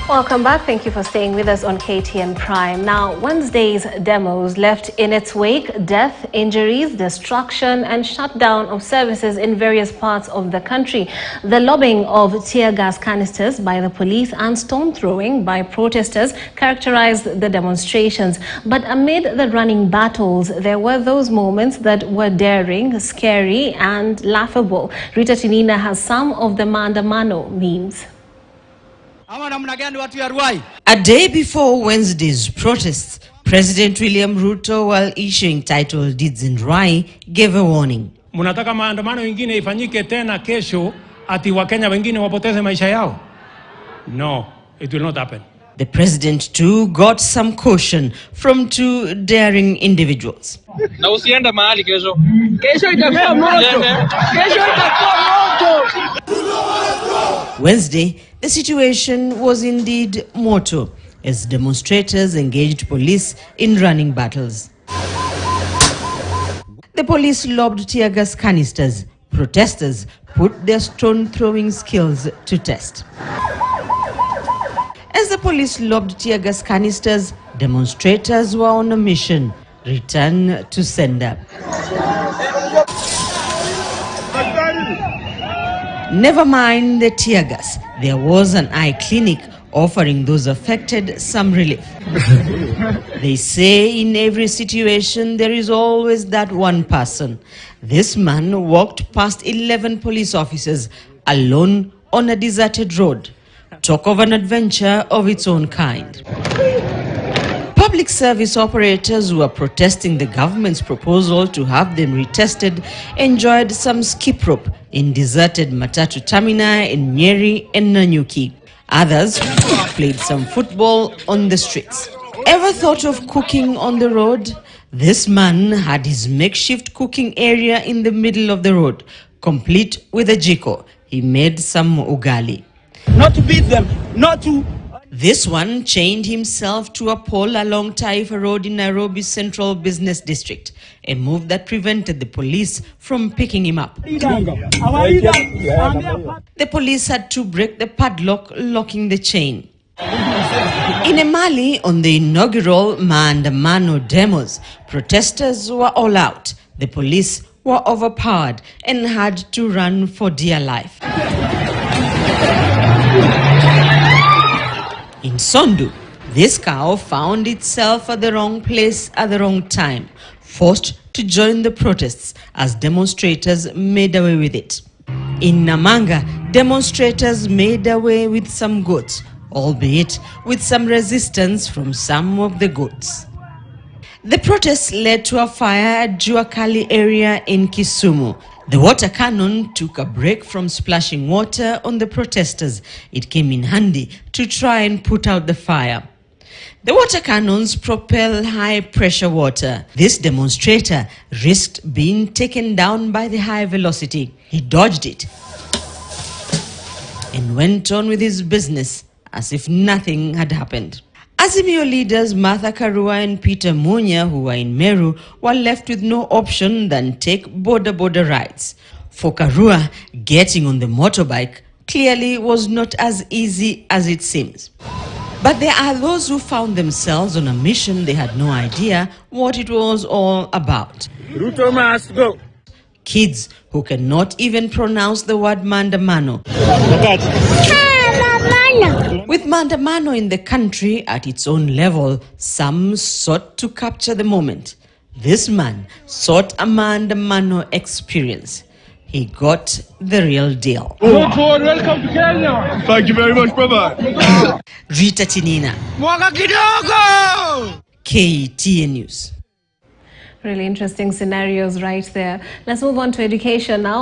Welcome back. Thank you for staying with us on KTN Prime. Now, Wednesday's demos left in its wake death, injuries, destruction and shutdown of services in various parts of the country. The lobbing of tear gas canisters by the police and stone throwing by protesters characterized the demonstrations. But amid the running battles, there were those moments that were daring, scary and laughable. Rita Tinina has some of the Maandamano memes. A day before Wednesday's protests, President William Ruto, while issuing title deeds in Rai, gave a warning. Munataka maandamano ingine ifanyike tena kesho ati Wakenya wengine wapoteze maisha yao? No, it will not happen. The president too got some caution from two daring individuals. Na usiende mahali kesho. Kesho itakuwa moto. Kesho itakuwa moto. Wednesday, the situation was indeed mortal as demonstrators engaged police in running battles. The police lobbed tear gas canisters. Protesters put their stone-throwing skills to test. As the police lobbed tear gas canisters, demonstrators were on a mission: return to sender. Never mind the tear gas, there was an eye clinic offering those affected some relief. They say in every situation there is always that one person. This man walked past 11 police officers alone on a deserted road. Talk of an adventure of its own kind. Public service operators who are protesting the government's proposal to have them retested enjoyed some skip rope in deserted Matatu termini in Nyeri and Nanyuki. Others played some football on the streets. Ever thought of cooking on the road? This man had his makeshift cooking area in the middle of the road, complete with a jiko. He made some ugali. Not to beat them, not to... This one chained himself to a pole along Taifa Road in Nairobi's Central Business District, a move that prevented the police from picking him up. The police had to break the padlock, locking the chain. In Emali, on the inaugural Maandamano Demos, protesters were all out. The police were overpowered and had to run for dear life. In Sondu, this cow found itself at the wrong place at the wrong time, forced to join the protests as demonstrators made away with it. In Namanga, demonstrators made away with some goats, albeit with some resistance from some of the goats. The protests led to a fire at Juakali area in Kisumu. The water cannon took a break from splashing water on the protesters. It came in handy to try and put out the fire. The water cannons propel high-pressure water. This demonstrator risked being taken down by the high velocity. He dodged it and went on with his business as if nothing had happened. Azimio leaders Martha Karua and Peter Munya, who were in Meru, were left with no option than take border rides. For Karua, getting on the motorbike clearly was not as easy as it seems. But there are those who found themselves on a mission they had no idea what it was all about. Ruto must go. Kids who cannot even pronounce the word Maandamano. With Maandamano in the country at its own level, some sought to capture the moment. This man sought a Maandamano experience. He got the real deal. Welcome to Kenya. Thank you very much, brother. Rita Tinina, Mwaka kidogo. KTN News. Really interesting scenarios right there. Let's move on to education now.